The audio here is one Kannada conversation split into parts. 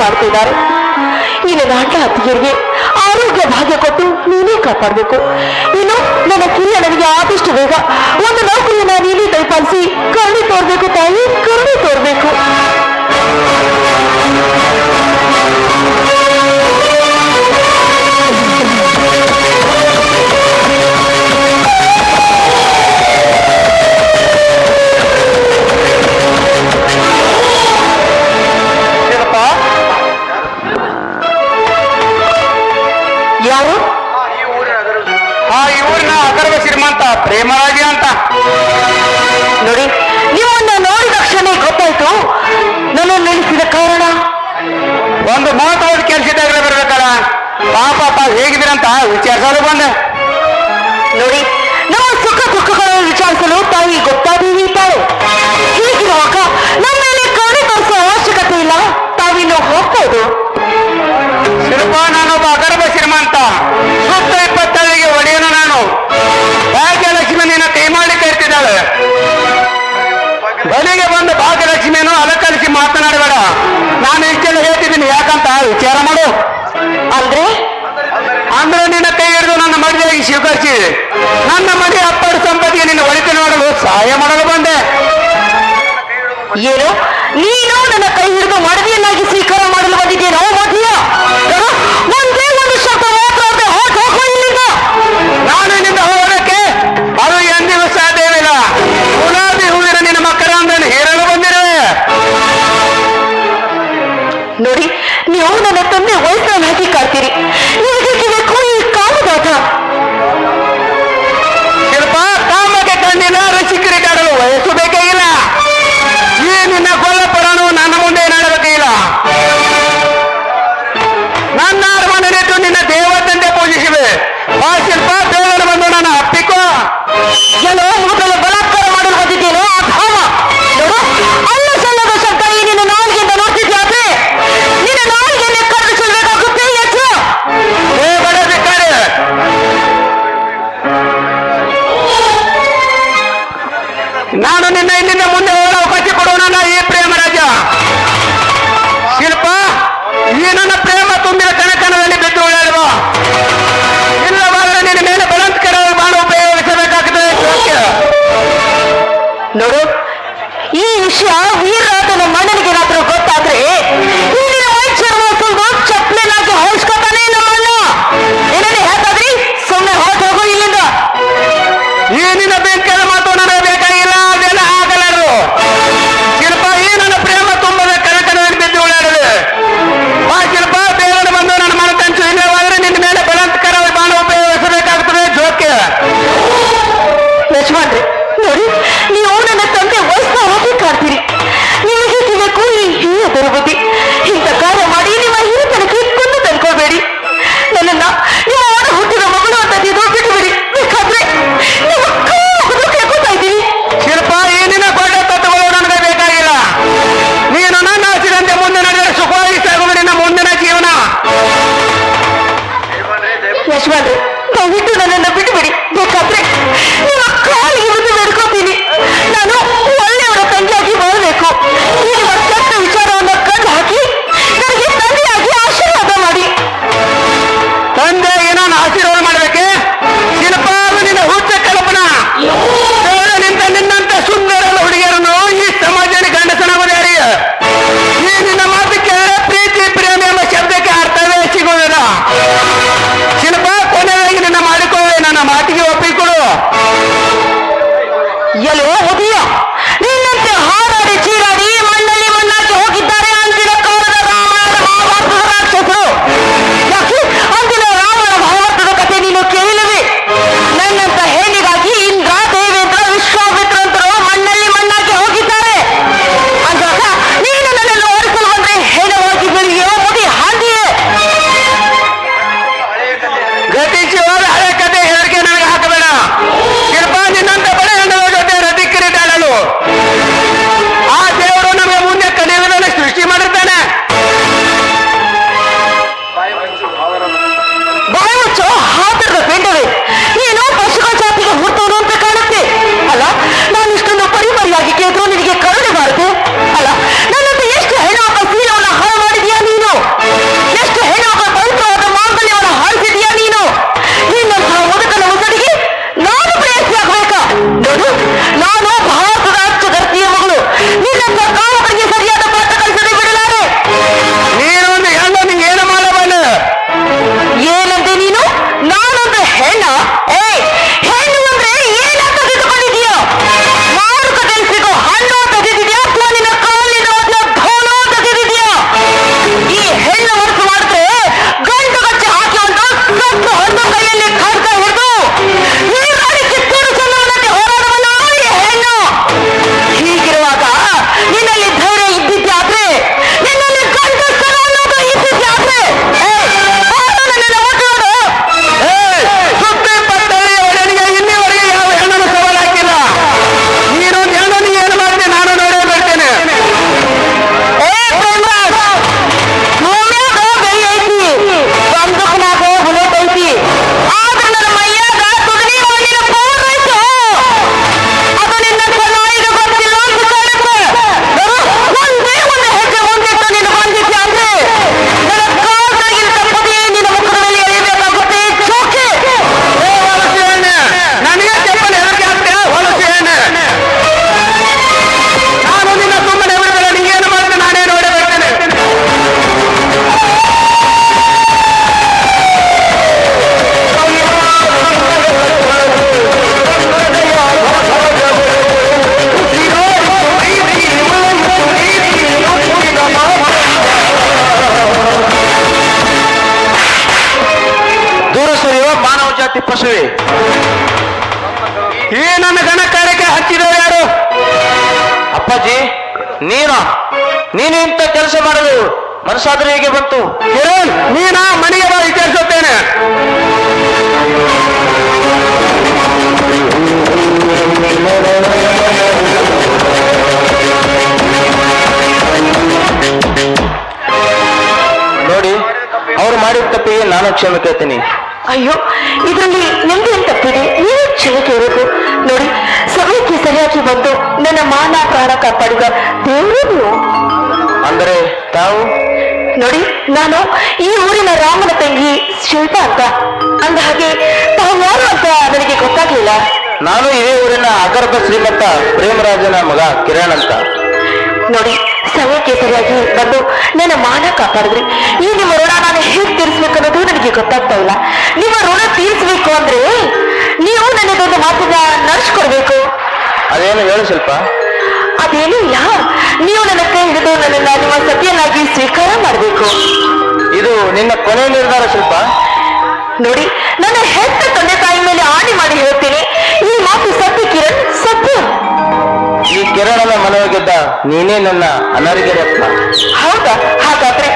ಮಾಡ್ತಿದ್ದಾರೆ. ಈ ನನ್ನ ಅಣ್ಣ ಅತ್ತಿಗೆರಿಗೆ ಆರೋಗ್ಯ ಭಾಗ್ಯ ಕೊಟ್ಟು ನೀನೇ ಕಾಪಾಡಬೇಕು. ಇನ್ನು ನನ್ನ ಕಿರಿಯ ನನಗೆ ಆದಷ್ಟು ಬೇಗ ಒಂದು ನೌಕರಿಯನ್ನ ನೀನೇ ದಯಪಾಲಿಸಿ ಕರುಣೆ ತೋರ್ಬೇಕು ತಾಯಿ, ಕರುಣೆ ತೋರ್ಬೇಕು. ಯಾರು? ಈ ಊರಿನ ಅಗರ್ವ ಶ್ರೀಮಂತ ಪ್ರೇಮರಾಜಿ ಅಂತ. ನೋಡಿ, ನಿಮ್ಮನ್ನ ನೋಡಿದ ಕ್ಷಣ ಗೊತ್ತಾಯ್ತು ನನ್ನ ನೆನೆಸಿದ ಕಾರಣ. ಒಂದು ಮಹತ್ವದ ಕೆಲಸದಾಗಲೇ ಬರ್ಬೇಕಲ್ಲ, ಪಾಪ ಹೇಗಿದ್ದೀರಂತ ವಿಚಾರಿಸಲು ಬಂದೆ. ನೋಡಿ, ನಮ್ಮ ಸುಖ ದುಃಖಗಳನ್ನು ವಿಚಾರಿಸಲು ತಾಯಿ ಗೊತ್ತಾದೇವಿ ಇದ್ದಾರೆ. ಹೀಗಿರುವಾಗ ನಮ್ಮ ಮೇಲೆ ಕರುಣೆ ತೋರಿಸುವ ಅವಶ್ಯಕತೆ ಇಲ್ಲ, ತಾವಿನ್ನು ಹೋಗ್ಬೋದು. ಶಿಲ್ಪ, ನಾನೊಬ್ಬ ಅಗರ್ಭ ಶ್ರೀಮಂತ, ಸುತ್ತ 20 ಒಡೆಯನು ನಾನು. ಭಾಗ್ಯಲಕ್ಷ್ಮಿ ನಿನ್ನ ಕೈ ಮಾಡಿ ಕರಿತಿದ್ದಾಳೆ. ಬಲಿಗೆ ಬಂದ ಭಾಗ್ಯಲಕ್ಷ್ಮಿಯನ್ನು ಅಲಕಲಿಸಿ ಮಾತನಾಡಬೇಡ. ನಾನು ಇಷ್ಟೆಲ್ಲ ಹೇಳ್ತಿದ್ದೀನಿ ಯಾಕಂತ ವಿಚಾರ ಮಾಡು. ಅಂದ್ರೆ ನಿನ್ನ ಕೈ ಹಿಡಿದು ನನ್ನ ಮದುವೆಯಾಗಿ ಸ್ವೀಕರಿಸಿ ನನ್ನ ಮನೆ ಅಪ್ಪಡ ಸಂಪತ್ತಿಗೆ ನಿನ್ನ ಒಳಿತು ನೋಡಲು ಸಹಾಯ ಮಾಡಲು ಬಂದೆ. ಏನು, ನೀನು ನನ್ನ ಕೈ ಹಿಡಿದು ಮಡದಿಯನ್ನಾಗಿ ಸ್ವೀಕಾರ ಮಾಡಲು ಬಂದಿದ್ದೇನೋ ಮಧ್ಯ? ಒಂದೇ ಒಂದು ಶಬ್ದ ಮಾತ್ರ ಇಲ್ಲಿಂದ. ನಾನು ಇಲ್ಲಿಂದ ಹೋಗೋದಕ್ಕೆ ಅದು ಎಂದಿಗೂ ಸಾಧ್ಯವಿಲ್ಲ. ಗುಲಾಬಿ ಹೂವಿನ ನಿನ್ನ ಮಕ್ಕಳ ಅಂದನ್ನು ಹೇರಲು ಬಂದಿರುವೆ. ನೋಡಿ, ನೀವು ನನ್ನ ತಂದೆ ವಯಸ್ಸನ್ನು ಹಾಕಿ ಕಾಡ್ತೀರಿ. ನಿಮಗೆ ಬೇಕು ಈ ಕಾಮದಾಟ. ಶಿಲ್ಪ, ಕಾಮಕ್ಕೆ ಕಣ್ಣಿನ ರಸಿಕರಿಗಾಡಲು ವಯಸ್ಸು ಬೇಕಾಗಿಲ್ಲ. ಈ ನಿನ್ನ ಕೊಲ್ಲ ಪುರಾಣವು ನನ್ನ ಮುಂದೆ ನಡಬೇಕಾಗಿಲ್ಲ. ನನ್ನ ಅರಮನೆಯಲ್ಲಿದ್ದು ನಿನ್ನ ದೇವತಂತೆ ಪೂಜಿಸಿವೆ. ಆ ಶಿಲ್ಪ, ಬೇಗನೆ ಬಂದು ನನ್ನ ಅಪ್ಪಿಕೋ. ಎಲ್ಲೋ ಮೊದಲು ಬಲಾತ್ಕಾರ ಮಾಡಲು ಬಂದಿದ್ದೇನೋ ಆ ಭಾವ. ನೋಡು, ಅಲ್ಲ ಸಲ್ಲದ ಶಬ್ದ ಈ ನಿನ್ನ ನಾಲ್ಗೆಯಿಂದ ನೋಡ್ತಿದ್ಯಾದ್ರೆ ನಿನ್ನ ನಾಲ್ಗೆಯನ್ನೇ ಕರೆದಿಸಬೇಕಾಗುತ್ತೆ. ಹೆಚ್ಚು ಬಡಬೇಕಾರೆ ನಾನು ನಿನ್ನ ಇಲ್ಲಿಂದ ಮುಂದೆ ಹೋಗಲು ಅವಕಾಶ ಕೊಡೋಣ. ಈ ಪ್ರೇಮರಾಜ ಶಿಲ್ಪ, ಈ ನನ್ನ ಪ್ರೇಮ ತುಂಬಿದ ಕನಕನದಲ್ಲಿ ಬಿದ್ದು ಉಳಿಯಲ್ವಾ? ಇಲ್ಲವಾದರೆ ನಿನ್ನ ಮೇಲೆ ಬಲಾತ್ಕಾರವಾಗಿ ಬಾಣ ಉಪಯೋಗಿಸಬೇಕಾಗುತ್ತದೆ. ನೋಡು, ಈ ವಿಷಯ ವೀರರಾಜನ ಮಣ್ಣನಿಗೆ ಮಾತ್ರ ಗೊತ್ತಾದ್ರೆ ಈಗಿನ ವೈದ್ಯರು ತಂದು ಚಪ್ಪಲಿನಾಗಿ ಹೊಳ್ಸ್ಕೊತಾನೆ ನಮ್ಮಣ್ಣ. ಏನೇನು ಹೇಳ್ತಾದ್ರಿ? ಸುಮ್ಮನೆ ಹೊರಟು ಹೋಗು ಇಲ್ಲಿಂದ. ಈ ನಿನ್ನ ಬೆಂಕಿಯ ಮಾತು ನನಗೆ ಬೇಕಾಗಿಲ್ಲ, ಅದೆಲ್ಲ ಆಗಲಾರದು. ಶಿಲ್ಪ, ಈ ನನ್ನ ಪ್ರೇಮ ತುಂಬದ ಕನಕನದಲ್ಲಿ ಬಿದ್ದು ಉಳಿಯಲಿದೆ. ಆ ಶಿಲ್ಪ, ಬೇಗನೆ ಬಂದು ನನ್ನ ಮನ ತಂಚು. ಇಲ್ಲವಾದರೆ ನಿನ್ನ ಮೇಲೆ ಬಲಾತ್ಕಾರವಾಗಿ ಬಾಣ ಉಪಯೋಗಿಸಬೇಕಾಗುತ್ತದೆ. ಜೋಕೆ ಯಜಮಾನ್ರಿ, ನೋಡಿ, ನೀವು ನನ್ನ ತಂದೆ ವಯಸ್ಸನ್ನ ಹೋಗಿ ಕಾಡ್ತೀರಿ. ನಿಮಗೆ ಬೇಕು ಈ ಹಿರಿಯ ದುರ್ಬುದ್ಧಿ. ಇಂಥ ಕಾರ್ಯ ಮಾಡಿ ನಿಮ್ಮ ಹಿರಿತನಕ್ಕೆ ಕೊಂದು ತಂದ್ಕೊಳ್ಬೇಡಿ. ನನ್ನನ್ನ ನಿಮ್ಮ ಅವನ ಹುಟ್ಟಿದ ಮಗಳು ಅಂತ ನೀವು ಬಿಟ್ಟುಬಿಡಿ. ಬೇಕಾದ್ರೆ ನಿಮ್ಮ ಕೇಳ್ಕೊತಾ ಇದ್ದೀವಿ. ಶಿಲ್ಪ, ಈ ನಿನ್ನ ಕೊಟ್ಟ ತತ್ವಗಳು ನನಗೆ ಬೇಕಾಗಿಲ್ಲ. ನೀನು ನನ್ನ ಹಸಿರಂತೆ ಮುಂದೆ ನಡೆದರೆ ಸುಖವಾಗಿ ಸಾಗುವುದು ನಿನ್ನ ಮುಂದಿನ ಜೀವನ. ಯಜಮಾನ್ರಿ, ದಯವಿಟ್ಟು ನನ್ನನ್ನು ಬಿಟ್ಟುಬಿಡಿ. ಬೇಕಾದ್ರೆ ನಿಮ್ಮ ಕಾಲಿಗೆ ಬಿದ್ದು ಬೇಡ್ಕೋತೀನಿ. ನಾನು ಒಳ್ಳೆಯವರ ತಂಗಿಯಾಗಿ ಬರಬೇಕು. ಈ ನಿಮ್ಮ ಕೆಟ್ಟ ವಿಚಾರವನ್ನು ಕಂಡು ಹಾಕಿ ನನಗೆ ತಂದೆಯಾಗಿ ಆಶೀರ್ವಾದ ಮಾಡಿ. ತಂದೆಗೆ ನಾನು ಆಶೀರ್ವಾದ ಮಾಡಬೇಕೆ? ಶಿಲ್ಪ, ಅದು ನಿನ್ನ ಹುಚ್ಚ ಕಲ್ಪನಾ. ನಿಂತ ನಿನ್ನಂತ ಸುಂದರ ಹುಡುಗಿಯರನ್ನು ಈ ಸಮಾಜದಲ್ಲಿ ಗಂಡಸನಾಗುವುದಾರಿ. ಈ ನಿನ್ನ ಮಾತು ಕೇಳಿದ್ರೆ ಪ್ರೀತಿ ಪ್ರೇಮ ಎಂಬ ಶಬ್ದಕ್ಕೆ ಅರ್ಥವೇ ಸಿಗುವುದಿಲ್ಲ. ಶಿಲ್ಪ, ಕೊನೆಯಾಗಿ ನಿನ್ನ ಮಾಡಿಕೊಳ್ಳಿ, ನನ್ನ ಮಾತಿಗೆ ಒಪ್ಪಿಕೊಡು. ಎಲ್ಲೋ ಉದಯ, ನಿನ್ನಂತೆ ಹಾರಾಡಿ ಚೀರಾಡಿ ಮಣ್ಣಲ್ಲಿ ಮಣ್ಣಾಕಿ ಹೋಗಿದ್ದಾರೆ ಅಂದಿನ ಕಾಲದ ರಾಮಾಯಣ ಮಹಾಭಾರತದ ರಾಕ್ಷಸರು. ಯಾಕೆ ಅಂದಿನ ರಾವಣ ಭಾರತದ ಕಥೆ ನೀನು ಕೇಳಿಲ್ಲವೇ? ನನ್ನಂತ ಹೆಣ್ಣಿಗಾಗಿ ಇಂದ್ರ, ದೇವೇಂದ್ರ, ವಿಶ್ವಾಮಿತ್ರಂತರು ಮಣ್ಣಲ್ಲಿ ಮಣ್ಣಾಕಿ ಹೋಗಿದ್ದಾರೆ. ಅಂದಾಗ ನೀನು ನನ್ನನ್ನು ಓಡಿಸಲು ಬಂದ್ರೆ ಹೇಳವಾಗಿ ಬೆಳೆಯೋ ಮುದಿ ಹಾಂದಿಯೇ. ಗತಿಸಿ ಹೋದ ಹಳೆ ಕಥೆ ಹೆದರಿಕೆ ನನಗೆ ಹಾಕಬೇಡ. ಶಿಲ್ಪ, ನಿನ್ನಂತ ಬಡ ಹೆಣ್ಣುಗಳ ಜೊತೆ ರತಿಕ್ಕಿರಿದಾಡಲು ನಾನು ಭಾರತದ ಅಚ್ಚಗರ್ತಿಯ ಮಗಳು. ನಿನ್ನಂತ ಕಾಮಕರಿಗೆ ಸರಿಯಾದ ಪಾಠ ಕಲಿಸದೆ ಬಿಡಲಾರೆ. ನೀನೊಂದು ಹೆಣ್ಣು, ನೀ ಏನು ಮಾಡಬಲ್ಲ? ಏನಂತೆ ನೀನು? ನಾನೊಂದು ಹೆಣ್ಣ? ಏ, ಹೆಣ್ಣು ಅಂದ್ರೆ ಏನಂತ ತಿಳ್ಕೊಂಡಿದೀಯ? ಮಾರುಕಟ್ಟೆಯಲ್ಲಿ ಸಿಗೋ ಹಣ್ಣು ತೆಗೆದಿದ್ಯಾ ಅಥವಾ ನಿನ್ನ ಕಾಲಿನ ಧೋಳು ತೆಗೆದಿದ್ಯಾ? ಈ ಹೆಣ್ಣು ಮನಸ್ಸು ಮಾಡಿದ್ರೆ ಗಂಟು ಗಚ್ಚಿ ಹಾಕಿ ಒಂದು ಸತ್ತು ಹಣ್ಣು ಕೈಯಲ್ಲಿ ಖಡ್ಗ ಹಿಡಿದು ಈ ರಾಣಿ ಕಿತ್ತೂರು ಚೆನ್ನಮ್ಮನಂತೆ ಹೋರಾಡವಲ್ಲ ಈ ಹೆಣ್ಣು. ಹೀಗಿರುವಾಗ ನಿನ್ನಲ್ಲಿ ಧೈರ್ಯ ಇದ್ದಿದ್ಯಾದ್ರೆ, ನಿನ್ನಲ್ಲಿ ಗಂಡಸ್ತನ ಅನ್ನೋದು ಇದ್ದಿದ್ಯಾದ್ರೆ, ನನ್ನ ಒಟ್ಟೋಡು. ಸುದ್ದಿ ಪಟ್ಟಳಿ ಒಡನಿಗೆ ಇನ್ನಿವರೆಗೆ ಯಾವ ಹೆಣ್ಣನ್ನು ಸವಾಲು ಹಾಕಿಲ್ಲ. ನೀನೊಂದು ಹೆಣ್ಣು, ನೀ ಏನು ಮಾಡ್ತೀನಿ ನಾನು ನೋಡೇ ಬಿಡ್ತೇನೆ. ಏ ಪ್ರೇಮರಾಜ್, ಭೂಮ್ಯಾಗ ಬೆಳಿ ಐತಿ, ಬಂದೂಕನಾಗ ಬುಲೆಟ್ ಐತಿ, ಆದ್ರೆ ನನ್ನ ಮೈಯಾಗ ತುಗಡಿ ಮಣ್ಣಿನ ಪೌರ್ ಐತು. ಅದು ನಿನ್ನ ಚೆನ್ನಾಗಿ ಗೊತ್ತಿಲ್ಲ ಅಂತ ಕಾಣುತ್ತೆ. ಒಂದೇ ಒಂದು ಹೆಜ್ಜೆ ಮುಂದಿಟ್ಟು ನೀನು ಬಂದಿದ್ದೆ ಅಂದ್ರೆ ನನ್ನ ಕಾಲ್ದಾಗಿನ ತಪ್ಪದೇ ನಿನ್ನ ಮುಖದ ಮೇಲೆ ಎಳೆಯಬೇಕಾಗುತ್ತೆ. ಚೋಕೆ ಹೊಲಸು ಹೆಣ್ಣೆ, ನನಗೆ ಚಪ್ಪಲಿ ಹೆದರಿಕೆ ಆಗ್ತೇ? ಹೊಲಸು ಹೆಣ್ಣೆ, ನಾನು ನಿನ್ನ ಸುಮ್ಮನೆ ಬಿಡಬೇಡ. ನೀನು ಮಾಡ್ತೀನಿ ನಾನೇ ನೋಡೇ ಬಿಡ್ತೇನೆ. ದೂರ ಸರಿಯುವ ಮಾನವ ಜಾತಿ ಪಶುವೆ. ಈ ನನ್ನ ಗಣ ಕಾರ್ಯಕ್ಕೆ ಹಚ್ಚಿದವರು ಯಾರು? ಅಪ್ಪಾಜಿ, ನೀನು ಇಂಥ ಕೆಲಸ ಮಾಡಲು ಮನಸ್ಸಾದ್ರೆ ಹೇಗೆ ಬಂತು? ಕಿರಣ್, ನೀನ ಮನೆಗೆ ಬಾ, ವಿಚಾರಿಸುತ್ತೇನೆ. ನೋಡಿ, ಅವ್ರು ಮಾಡಿದ ತಪ್ಪಿಗೆ ನಾನು ಕ್ಷಮೆ ಕೇಳ್ತೀನಿ. ಅಯ್ಯೋ, ಇದರಲ್ಲಿ ನಿಮ್ದೇನ್ ತಪ್ಪಿದೆ? ನೀವು ಕ್ಷಮೆ ಕೇಳಬೇಕು. ನೋಡಿ, ಸಮಯಕ್ಕೆ ಸರಿಯಾಗಿ ಬಂದು ನನ್ನ ಮಾನ ಪ್ರಾಣ ಕಾಪಾಡಿದ ದೇವರು ನೀವು. ಅಂದರೆ ತಾವು? ನೋಡಿ, ನಾನು ಈ ಊರಿನ ರಾಮನ ತಂಗಿ ಶಿಲ್ಪ ಅಂತ. ಅಂದ ಹಾಗೆ ತಾವು ಯಾರು ಅಂತ ನನಗೆ ಗೊತ್ತಾಗ್ಲಿಲ್ಲ. ನಾನು ಇದೇ ಊರಿನ ಅಗರ್ಭ ಶ್ರೀಮಂತ ಪ್ರೇಮರಾಜನ ಮಗ ಕಿರಣ್ ಅಂತ. ನೋಡಿ, ಸಮಯಕ್ಕೆ ಸರಿಯಾಗಿ ಬಂದು ನನ್ನ ಮಾನ ಕಾಪಾಡಿದ್ರಿ. ಈ ನಿಮ್ಮ ಋಣ ನಾನು ಹೇಗೆ ತೀರಿಸ್ಬೇಕು ಅನ್ನೋದು ನನಗೆ ಗೊತ್ತಾಗ್ತಾ ಇಲ್ಲ. ನಿಮ್ಮ ಋಣ ತೀರಿಸ್ಬೇಕು ಅಂದ್ರೆ ನೀವು ನನಗೊಂದು ಮಾತನ್ನ ನಡ್ಸ್ಕೊಡ್ಬೇಕು. ಅದೇನು ಹೇಳು ಸ್ವಲ್ಪ. ಅದೇನೂ ಇಲ್ಲ, ನೀವು ನನ್ನ ಕೈ ಹಿಡಿದು ನನ್ನನ್ನ ನಿಮ್ಮ ಸತಿಯನ್ನಾಗಿ ಸ್ವೀಕಾರ ಮಾಡಬೇಕು. ಇದು ನಿನ್ನ ಕೊನೆ ನಿರ್ಧಾರ ಶಿಲ್ಪ. ನೋಡಿ, ನನ್ನ ಹೆತ್ತ ತಂದೆ ತಾಯಿ ಮೇಲೆ ಆಣೆ ಮಾಡಿ ಹೇಳ್ತೀನಿ, ಈ ಮಾತು ಸತ್ಯ ಕಿರಣ್, ಸತ್ಯ. ಈ ಕಿರಣನ ಮನವಿ ಗೆದ್ದ ನೀನೇ ನನ್ನ ಅನರ್ಘ್ಯ ರತ್ನ. ಹೌದಾ? ಹಾಗಾದ್ರೆ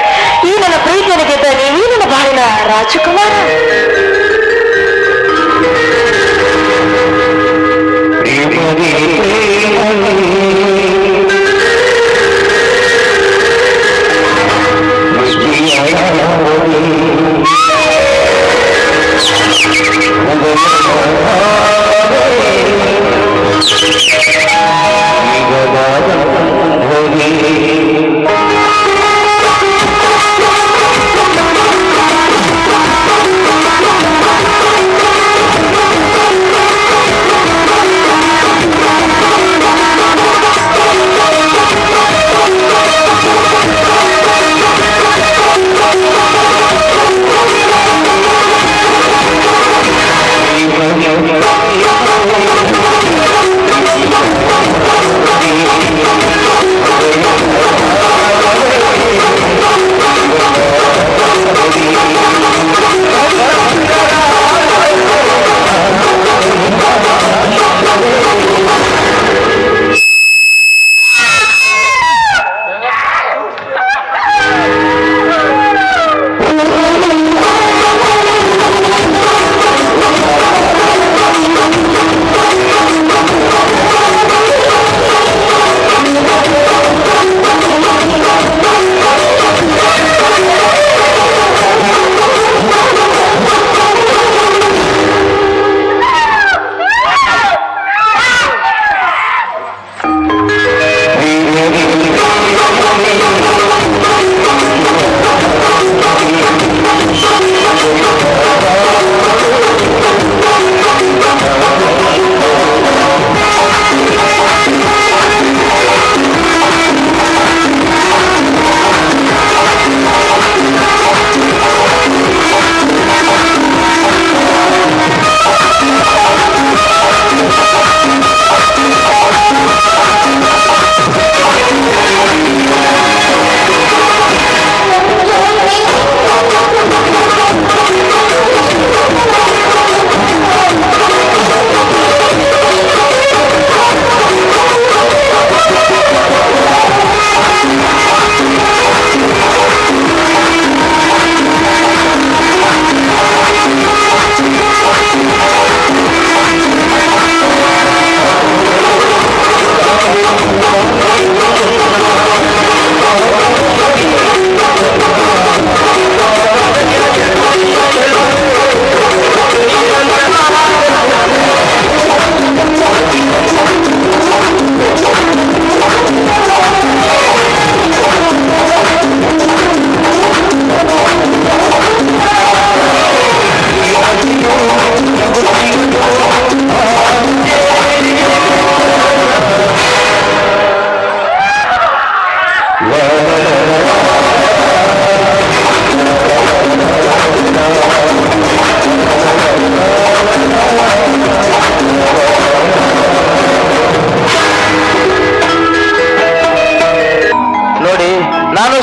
ಈ ನನ್ನ ಪ್ರೀತಿಯನ್ನು ಗೆದ್ದ ನೀವೇ ನನ್ನ ಬಾಳಿನ ರಾಜಕುಮಾರ.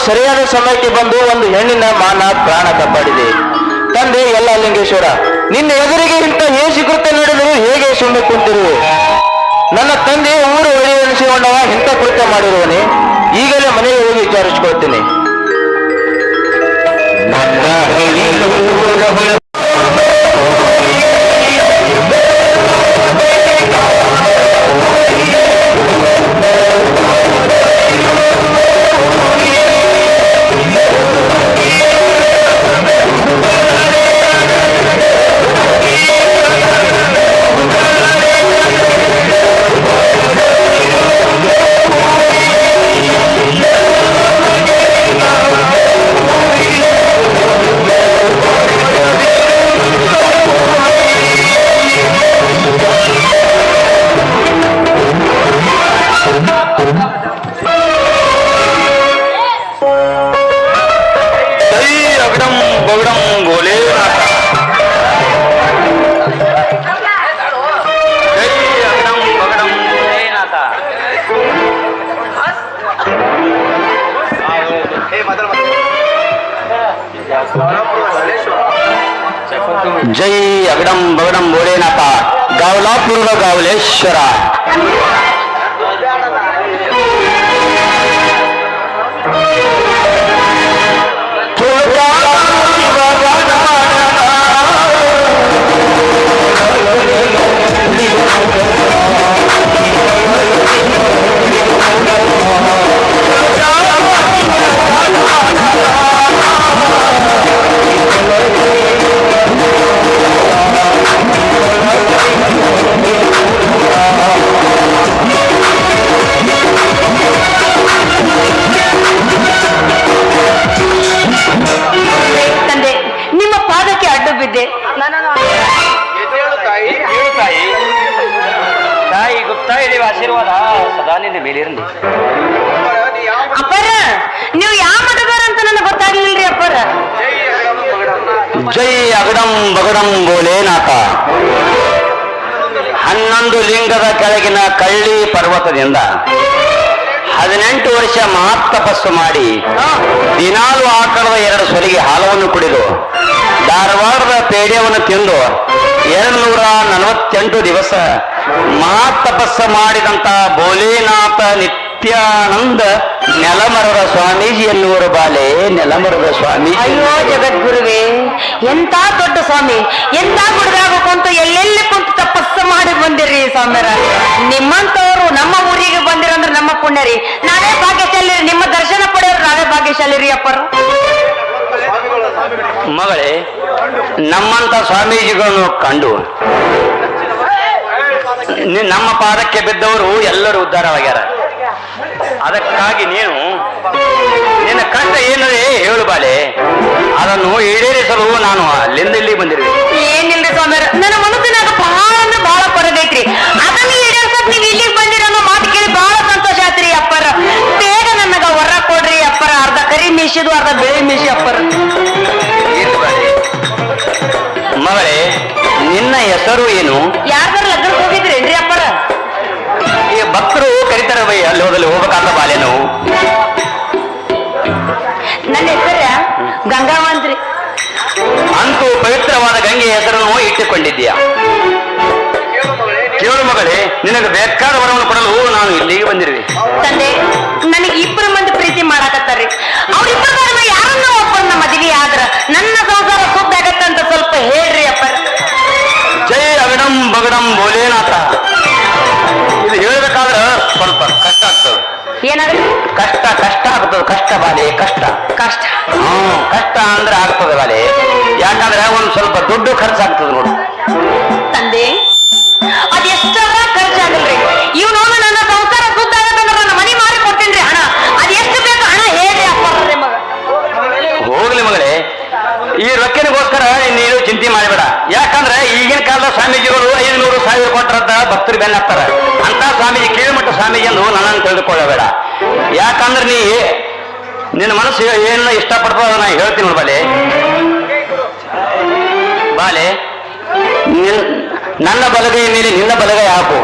ಸರಿಯಾದ ಸಮಯಕ್ಕೆ ಬಂದು ಒಂದು ಹೆಣ್ಣಿನ ಮಾನ ಪ್ರಾಣ ಕಾಪಾಡಿದೆ. ತಂದೆ ಎಲ್ಲ ಲಿಂಗೇಶ್ವರ, ನಿನ್ನ ಎದುರಿಗೆ ಇಂಥ ಹೇಸಿ ಕೃತ್ಯ ನಡೆದರೂ ಹೇಗೆ ಸುಮ್ಮನೆ ಕುಂತಿರುವೆ? ನನ್ನ ತಂದೆ ಊರು ಒಳ್ಳೆಯನಿಸಿಕೊಂಡವ ಇಂಥ ಕೃತ್ಯ ಮಾಡಿರುವನೆ. ಈಗಲೇ ಮನೆಗೆ ಹೋಗಿ ವಿಚಾರಿಸಿಕೊಳ್ತೇನೆ. जय अगडम बगडम भोलेनाथ गावला पूर्व गावलेश्वर ತಾಯಿ ಗುಪ್ತಾ ಇದೇವ ಆಶೀರ್ವಾದ ಸದಾ ನಿನ್ನ ಮೇಲಿರಲಿ. ಅಪ್ಪರ ನೀವು ಯಾವ ಮಠದವ್ರ ಅಂತ ನನಗೆ ಗೊತ್ತಾಗ್ಲಿಲ್ರಿ ಅಪ್ಪರ. ಜೈ ಅಗಡಂ ಬಗಡಂ ಭೋಲೇನಾಥ. 11 ಲಿಂಗದ ಕೆಳಗಿನ ಕಳ್ಳಿ ಪರ್ವತದಿಂದ 18 ವರ್ಷ ಮಹಾತಪಸ್ಸು ಮಾಡಿ ದಿನಾಲು ಆಕಳದ 2 ಸೊಲಿಗೆ ಹಾಲವನ್ನು ಕುಡಿದು ಧಾರವಾಡದ ಪೇಡೆಯನ್ನು ತಿಂದು 248 ದಿವಸ ಮಹಾತಪಸ್ಸ ಮಾಡಿದಂತ ಭೋಲೇನಾಥ ನಿತ್ಯಾನಂದ ನೆಲಮರದ ಸ್ವಾಮೀಜಿ ಎನ್ನುವರು ಬಾಲೆ. ನೆಲಮರದ ಸ್ವಾಮಿ. ಅಯ್ಯೋ ಜಗದ್ಗುರುವೇ, ಎಂತ ದೊಡ್ಡ ಸ್ವಾಮಿ, ಎಂತ ಗುಡ್ದಾಗ ಕುಂತು ಎಲ್ಲೆಲ್ಲಿ ಕುಂತು ತಪಸ್ಸ ಮಾಡಿ ಬಂದಿರಿ ಸ್ವಾಮ್ಯರ. ನಿಮ್ಮಂತವ್ರು ನಮ್ಮ ಊರಿಗೆ ಬಂದಿರಂದ್ರೆ ನಮ್ಮ ಪುಣ್ಯ ರೀ. ನಾವೇ ಭಾಗ್ಯಶಾಲಿ, ನಿಮ್ಮ ದರ್ಶನ ಪಡೆಯೋರು ನಾವೇ ಭಾಗ್ಯಶಾಲಿ ರೀ ಅಪ್ಪರು. ಮಗಳೇ, ನಮ್ಮಂತ ಸ್ವಾಮೀಜಿಗಳನ್ನು ಕಂಡು ನಮ್ಮ ಪಾದಕ್ಕೆ ಬಿದ್ದವರು ಎಲ್ಲರೂ ಉದ್ಧಾರವಾಗ್ಯಾರ. ಅದಕ್ಕಾಗಿ ನೀನು ನಿನ್ನ ಕಷ್ಟ ಏನದೇ ಹೇಳು ಬಾಲೆ, ಅದನ್ನು ಈಡೇರಿಸಲು ನಾನು ಅಲ್ಲಿಂದ ಇಲ್ಲಿ ಬಂದಿರುವೆ. ಏನಿಲ್ರಿ ಸ್ವಾಮ್ಯರ, ನನ್ನ ಮನಸ್ಸಿನಾಗ ಬಹಳ ಅಂದ್ರೆ ಬಹಳ ಕೊರಗೈತ್ರಿ. ಅದನ್ನು ಈಡೇರ್ಸಕ್ ನೀವು ಇಲ್ಲಿಗೆ ಬಂದಿರ ಅನ್ನೋ ಮಾತು ಕೇಳಿ ಬಹಳ ಸಂತೋಷ ಆಯ್ತ್ರಿ ಅಪ್ಪರ. ಬೇಗ ನನಗ ಹೊರ ಕೊಡ್ರಿ ಅಪ್ಪರ. ಅರ್ಧ ಕರಿ ಮೀಸಿದು ಅರ್ಧ ಬೆಳಿ ಮೀಸಿ ಅಪ್ಪರ. ಮಗಳೇ, ನಿನ್ನ ಹೆಸರು ಏನು? ಯಾರ್ದಾರ ಲಗ್ನಕ್ಕೆ ಹೋಗಿದ್ರೇನ್ರಿ ಅಪ್ಪರ? ಈ ಭಕ್ತರು ಕರಿತಾರೆ ಬೈ, ಅಲ್ಲಿ ಹೋದಲ್ಲಿ ಹೋಗ್ಬೇಕಾದ ಬಾಲೆ ನಾವು. ನನ್ನ ಹೆಸರ ಗಂಗಾವಂತ್ರಿ. ಅಂತೂ ಪವಿತ್ರವಾದ ಗಂಗೆ ಹೆಸರನ್ನು ಇಟ್ಟುಕೊಂಡಿದ್ದೀಯಾ. ಕೇಳು ಮಗಳೇ, ನಿನಗೆ ಬೇಕಾದ ವರವನ್ನು ಕೊಡಲು ನಾನು ಇಲ್ಲಿಗೆ ಬಂದಿರುವೆ. ತಂದೆ, ನನಗೆ 2 ಮಂದಿ ಪ್ರೀತಿ ಮಾಡಾಕತ್ತಾರ್ರಿ. ಅವ್ರಿಬ್ಬರ ಯಾರನ್ನ ಒಬ್ಬರನ್ನ ಮದುವೆ ಆದ್ರ ನನ್ನ ಸಂಸಾರ ಸುದ್ದ ಆಗತ್ತಂತ ಸ್ವಲ್ಪ ಹೇಳ್ರಿ ಅಪ್ಪ. ಜೈ ಅಗಡಂ ಬಗಡಂ ಭೋಲೇನಾಥ. ಇದು ಹೇಳ್ಬೇಕಾದ್ರ ಸ್ವಲ್ಪ ಕಷ್ಟ ಆಗ್ತದೆ. ಏನಾಗುತ್ತೆ? ಕಷ್ಟ ಆಗ್ತದೆ. ಕಷ್ಟ ಬಾಲೆ, ಕಷ್ಟ ಕಷ್ಟ ಅಂದ್ರೆ ಆಗ್ತದೆ ಬಾಲೆ. ಯಾಕಂದ್ರೆ ಒಂದ್ ಸ್ವಲ್ಪ ದುಡ್ಡು ಖರ್ಚಾಗ್ತದೆ ನೋಡು ತಂದೆ. ಅದೆಷ್ಟ ಖರ್ಚಾಗಲ್ರಿ. ಇವ್ ನೋಡು, ನನ್ನ ಸಂಸಾರ ಸುದ್ದ ಆಗತ್ತಂದ್ರೆ ನನ್ನ ಮನಿ ಮಾರಿ ಕೊಡ್ತೀನಿ ಹಣ. ಅದೆಷ್ಟು ಬೇಕು ಹಣ ಹೇಳ್ರಿ ಅಪ್ಪ. ಮಗ ಹೋಗ್ಲಿ ಮಗಳೇ, ಈ ರೊಕ್ಕಿನಗೋಸ್ಕರ ನೀನು ಚಿಂತೆ ಮಾಡಬೇಡ. ಯಾಕಂದ್ರೆ ಈಗಿನ ಕಾಲದ ಸ್ವಾಮೀಜಿಗಳು 500,000 ಕೊಟ್ಟರಂತ ಭಕ್ತರು ಬೆನ್ನ ಹಾಕ್ತಾರ. ಅಂತ ಸ್ವಾಮೀಜಿ ಕೀಳುಮಟ್ಟ ಸ್ವಾಮೀಜಿ ಎಂದು ನನ್ನನ್ನು ತಿಳಿದುಕೊಳ್ಳಬೇಡ. ಯಾಕಂದ್ರೆ ನಿನ್ನ ಮನಸ್ಸು ಏನ ಇಷ್ಟಪಡ್ತೋ ಅದನ್ನ ಹೇಳ್ತೀನಿ ನೋಡು ಬಾಲೆ. ಬಾಲೆ, ನನ್ನ ಬಲಗೈ ಮೇಲೆ ನಿನ್ನ ಬಲಗೈ ಹಾಕು.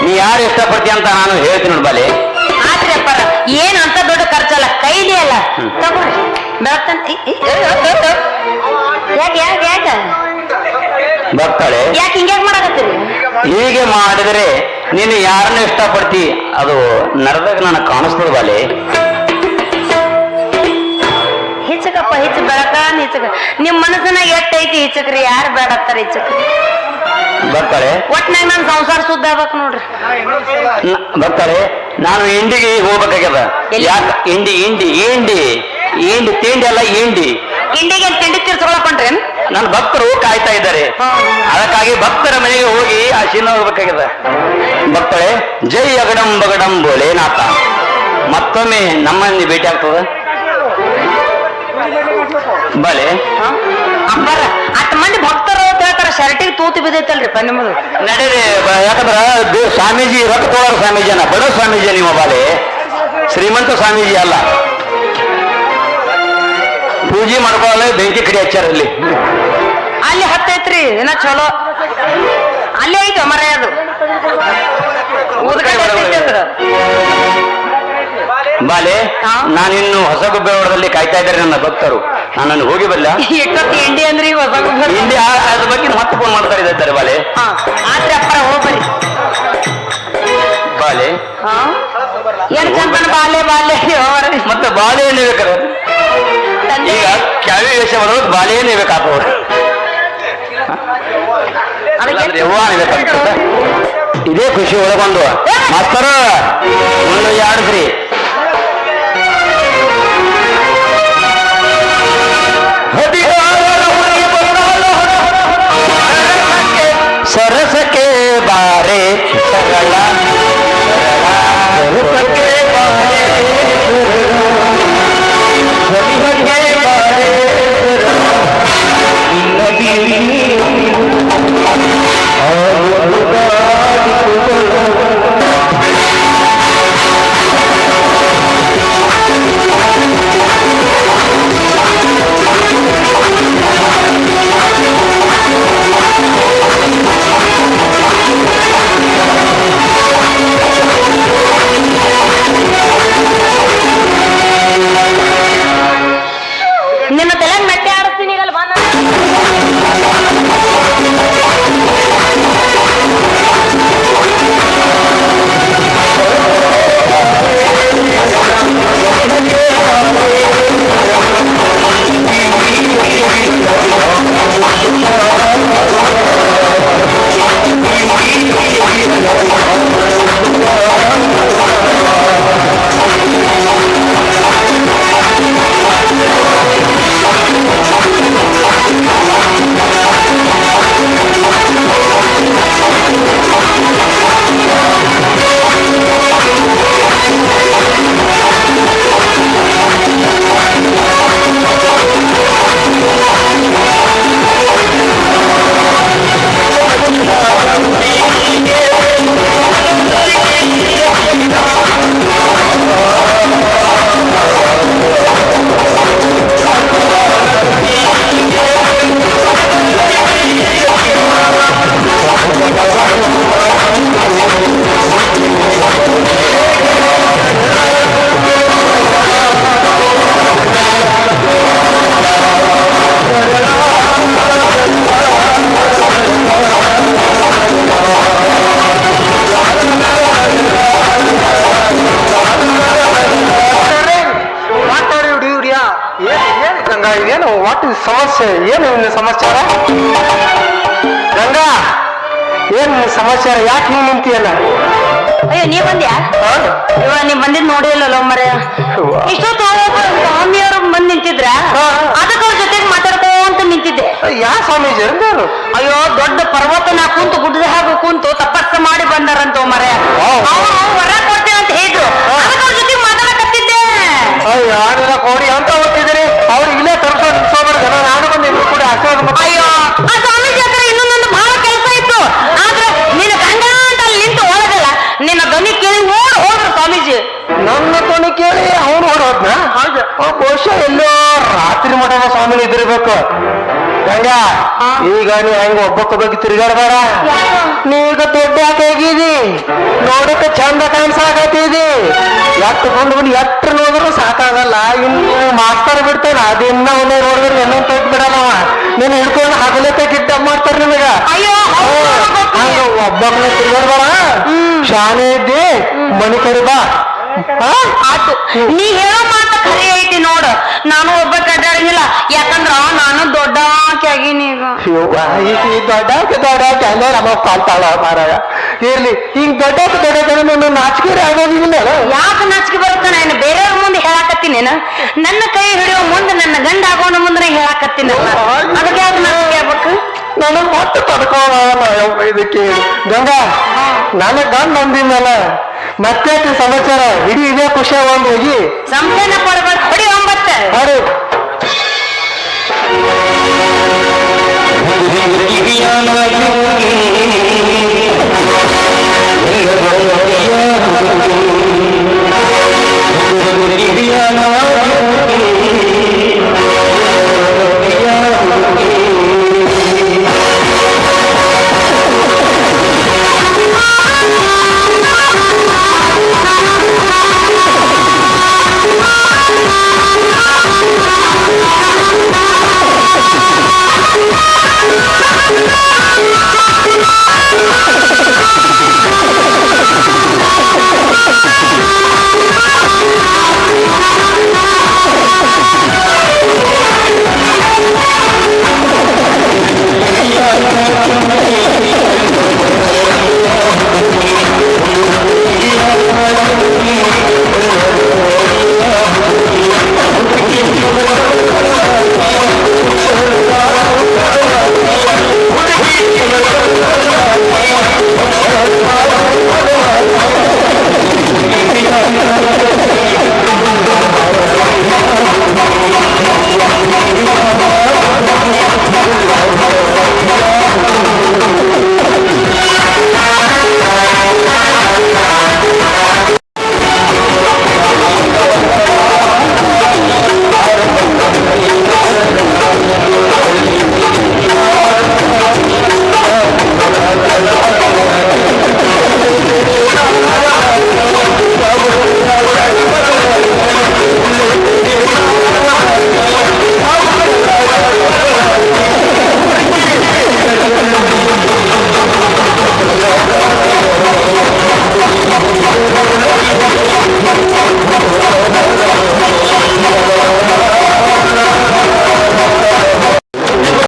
ನೀ ಯಾರು ಇಷ್ಟಪಡ್ತೀಯ ಅಂತ ನಾನು ಹೇಳ್ತೀನಿ ನೋಡು ಬಾಲೆ. ಆದ್ರೆ ಅಪ್ಪ, ಏನ್ ಅಂತ ದೊಡ್ಡ ಖರ್ಚಲ್ಲ. ಕೈ ಇದೆಯಲ್ಲ ತಗೊಳ್ರಿ ಬೆಳತನ ಯಾಕೆ ಯಾಕೆ ಯಾಕೆ ಭಕ್ತಳೆ ಯಾಕೆ ಹಿಂಗ್ಯಾಕ್ ಮಾಡಕತ್ತೀರಿ ಹೀಗೆ ಮಾಡಿದರೆ ನೀನು ಯಾರನ್ನ ಇಷ್ಟಪಡ್ತಿ ಅದು ನರದಾಗ ನನಗೆ ಕಾಣಿಸ್ತದ ಬಾಲೆ. ಹಿಚ್ಚಕಪ್ಪ ಹಿಚ್ಚ ಬೆಳಕಾನ್ ಹಿಚ್ಚಕ ನಿಮ್ ಮನಸ್ಸಿನಾಗ ಎಟ್ಟೈತಿ ಹಿಚ್ಚಕ್ರಿ ಯಾರು ಬೇಡತ್ತಾರ ಹಿಚ್ಚಕ್ರಿ ಭಕ್ತಳೆ ಒಟ್ನಾಗ ನನ್ ಸಂಸಾರ ಸುದ್ದ ಆಗ್ಬೇಕು ನೋಡ್ರಿ ಭಕ್ತಳೆ ನಾನು ಇಂಡಿಗೆ ಹೋಗ್ಬೇಕಾಗ್ಯದ. ಎಲ್ಲಿ? ಯಾಕ ಇಂಡಿ ಇಂಡಿ ಇಂಡಿ ಇಂಡಿ ತಿಂಡಿ ಅಲ್ಲ ಇಂಡಿ ಇಂಡಿಗೆ ತಿಂಡಿ ತಿರ್ಸ್ಕೊಳಕೊಂಡ್ರಿ ನನ್ನ ಭಕ್ತರು ಕಾಯ್ತಾ ಇದ್ದಾರೆ. ಅದಕ್ಕಾಗಿ ಭಕ್ತರ ಮನೆಗೆ ಹೋಗಿ ಆಶೀರ್ವಾದ ಹೋಗ್ಬೇಕಾಗ್ಯದ. ಭಕ್ತಳೆ ಜೈ ಅಗಡಂ ಬಗಡಂ ಬೋಲೇನಾಥ. ಮತ್ತೊಮ್ಮೆ ನಮ್ಮಲ್ಲಿ ಭೇಟಿ ಆಗ್ತದ ಬಲೆ ಅಬ್ಬರ ಹತ್ತು ಮಂದಿ ಭಕ್ತರು ಅಂತ ಹೇಳ್ತಾರ ಶರ್ಟಿಗೆ ತೂತು ಬಿದ್ದೈತಲ್ರಿಪ್ಪ ನಿಮ್ಮದು ನಡೀರಿ. ಯಾಕಂದ್ರ ಸ್ವಾಮೀಜಿ ರೊಕ್ಕ ಕೊಡೋರು ಸ್ವಾಮೀಜಿನ ಬಡ ಸ್ವಾಮೀಜಿ ನಿಮ್ಮ ಬಾಲೆ ಶ್ರೀಮಂತ ಸ್ವಾಮೀಜಿ ಅಲ್ಲ. ಪೂಜೆ ಮಾಡ್ಕೊಳ್ಳಲ್ಲ ಬೆಂಕಿ ಕಡಿ ಹಚ್ಚಾರ ಅಲ್ಲಿ. ಅಲ್ಲಿ ಹತ್ತೈತ್ರಿ ಏನ ಚಲೋ ಅಲ್ಲಿ ಐತಿ ಮರ ಅದು ಊದ್ಗಡ್ಡೆ ಹತ್ತೈತಿ ಅದ್ರ. ಬಾಲೆ ನಾನಿನ್ನು ಹೊಸ ಗುಬ್ಬೆವಾಡದಲ್ಲಿ ಕಾಯ್ತಾ ಇದ್ದಾರೆ ನನ್ನ ಭಕ್ತರು. ನನ್ನನ್ನು ಹೋಗಿ ಬರಲ್ಲ. ಎಷ್ಟೊತ್ತಿ ಇಂಡಿ ಅಂದ್ರಿ ಹೊಸ ಗುಬ್ಬ ಹಿಂದೆ ಅದ್ರ ಬಗ್ಗೆ ಮತ್ತೆ ಫೋನ್ ಮಾಡ್ತಾ ಇದ್ದಾರೆ ಬಾಲೆ. ಆದ್ರೆ ಅಪ್ಪರ ಹೋಗ್ಬರಿ ಬಾಲೆ ಏನ್ ಚಂದನ ಬಾಲ್ಯ ಬಾಲ್ಯ ಮತ್ತೆ ಬಾಲೆ ಬೇಕಾದ್ರೆ ಈಗ ಕ್ಯಾವಿ ವೇಷ ಬರೋದು ಬಾಲೆಯೇ ಬೇಕಾಗ್ತವ್ರು. ಯವ್ವ ಬೇಕಾಗ್ತದ. ಇದೇ ಖುಷಿ ಒಳಗೊಂಡು ಮಾಸ್ತರ ಒಂದು ಯಾಡ್ರಿ ಸರಸಕ್ಕೆ ಬಾರೆ ಸರಳ ಸರಸಕ್ಕೆ ಬಾರೆ ಸರಿಹಕ್ಕೆ ಬಾರೆ ನಿನ್ನ ತಲೆ ಮೆಟ್ಟೆ ಆಡಿಸ್ತೀನಿ ಈಗಲ್ಲ ಬಾ ಏನು ವಾಟ್ ಸಮಸ್ಯೆ ಏನು ನಿನ್ನ ಸಮಾಚಾರ ಗಂಗಾ ಏನ್ ಸಮಾಚಾರ ಯಾಕೆ ನೀನ್ ನಿಂತಿಯಲ್ಲ ಅಯ್ಯೋ ನೀ ಬಂದ್ಯಾ ಇವ ನೀ ಬಂದಿದ್ ನೋಡಿಲ್ಲಲ್ಲ ಮರ ಇಷ್ಟೊತ್ತು ಸ್ವಾಮಿಯವರು ಬಂದ್ ನಿಂತಿದ್ರ ಅದಕ್ಕೆ ಅವ್ರ ಜೊತೆಗೆ ಮಾತಾಡ್ಕೊಂತ ನಿಂತಿದ್ದೆ ಯಾ ಸ್ವಾಮೀಜಿ ಅಂದರು ಅಯ್ಯೋ ದೊಡ್ಡ ಪರ್ವತನ ಕುಂತು ಗುಡ್ಡದ ಹಾಗೆ ಕುಂತು ತಪಸ್ಸು ಮಾಡಿ ಬಂದಾರಂತ ಮರ ಹೊರ ಕೊಡ್ತೇವೆ ಅಂತ ಹೇಳಿದ್ರು ಅದಕ್ಕೆ ಅವ್ರ ಜೊತೆಗೆ ಮಾತಾಡಕತ್ತಿದ್ದೆ ಯಾರೆಲ್ಲ ಕೋಡಿ ಅಂತ ಓದ್ತಿದ್ದೀರಿ ಅವ್ರಿಗೆ ಇಲ್ಲೇ ತರ್ಸೋದ್ರ ಜನ ನಾನು ಬಂದು ಇನ್ನು ಕೂಡ ಆಶೀರ್ವಾದ ಅಯ್ಯೋ ಆ ಸ್ವಾಮೀಜಿ ಹತ್ರ ಇನ್ನೂ ನಂದು ಬಹಳ ಕೆಲಸ ಇತ್ತು ಆದ್ರೆ ನೀನು ಗಂಗಾ ಅಂತ ಅಲ್ಲಿ ನಿಂತು ಒಳಗಲ್ಲ ನಿನ್ನ ಧ್ವನಿ ಕೇಳಿ ಓಡ್ ಹೋದ್ರು ಸ್ವಾಮೀಜಿ ನನ್ನ ಧ್ವನಿ ಕೇಳಿ ಅವನು ಹೊಡೋದ್ನ ಬಹುಶಃ ಎಲ್ಲೋ ರಾತ್ರಿ ಮಠದ ಸ್ವಾಮಿನ ಇದಿರ್ಬೇಕು ಗಂಗಾ ಈಗ ನೀ ಹೆಂಗ ಒಬ್ಬಕ್ಕೊಬ್ಬಕ್ಕೆ ತಿರುಗಾಡಬೇಡ ನೀಗ ದೊಡ್ಡ ಹೇಗಿದಿ ನೋಡಕ್ಕೆ ಚಂದ ಕಾಣಿಸಾಕತ್ತಿದಿ ಎಟ್ಟು ಕೊಂಡು ಎಟ್ರು ನೋಡಿದ್ರು ಸಾಕಾಗಲ್ಲ. ಇನ್ನು ಮಾಸ್ತರ್ ಬಿಡ್ತಾನ ಅದಿನ್ನ ಒಂದೇ ನೋಡಿದ್ರೆ ಇನ್ನೊಂದು ತೆಗ್ ಬಿಡಲ್ಲವ. ನೀನು ಹಿಡ್ಕೊಂಡು ಹಗಲತ್ತೆ ಗಿಡ್ಡ ಮಾಡ್ತಾರ ನಿನಗ. ಅಯ್ಯೋ ಹಂಗ ಒಬ್ಬೊಬ್ಬನ ತಿರ್ಗಾಡ್ಬಾರ. ಶಾನೆ ಇದ್ದಿ ಮನಿ ಕರಿ ಬಾ. ಆತು ನೀ ಹೇಳೋ ಮಾತ ಖರೆ ಐತಿ ನೋಡು. ನಾನು ಒಬ್ಬ ಕಡ್ಡಾಡಿಲ್ಲ, ಯಾಕಂದ್ರ ನಾನು ದೊಡ್ಡ ಆಗಿನಿ ಈಗ. ದೊಡ್ಡ ನಮ್ಮ ಕಾಲ್ತಾಳ ಮಾರಾಯ. ಇರ್ಲಿ ಹಿಂಗ್ ದೊಡ್ಡ ನೀನು ನಾಚಿಕೆ ಆಗೋದಿಲ್ಲ. ಯಾಕೆ ನಾಚಿಕೆ ಬರುತ್ತಾನ? ನಾನು ಬೇರೆಯವ್ರ ಮುಂದೆ ಹೇಳಾಕತ್ತೀನಿ. ನನ್ನ ಕೈ ಹಿಡಿಯೋ ಮುಂದೆ ನನ್ನ ಗಂಡ ಆಗೋಣ ಮುಂದೆ ಹೇಳಾಕತ್ತೀನಲ್ಲ, ಅದಕ್ಕೆ ಯಾಕೆ ನಾಚಿಕೆ ಆಗ್ಬೇಕು? ನನಗ್ ಮತ್ತೆ ತಡ್ಕೋಣ ಇದಕ್ಕೆ. ಗಂಗಾ ನನ್ನ ಗಂಡ ಅಂದಿನಲ್ಲ, ಮತ್ತೆ ಸಮಾಚಾರ ಇಡೀ ಇದೇ ಖುಷಿ ಒಂದು ಹೋಗಿ ಸಂಪೇನ ಪಡ್ಬೇಡ. ಹೊಡಿ 9.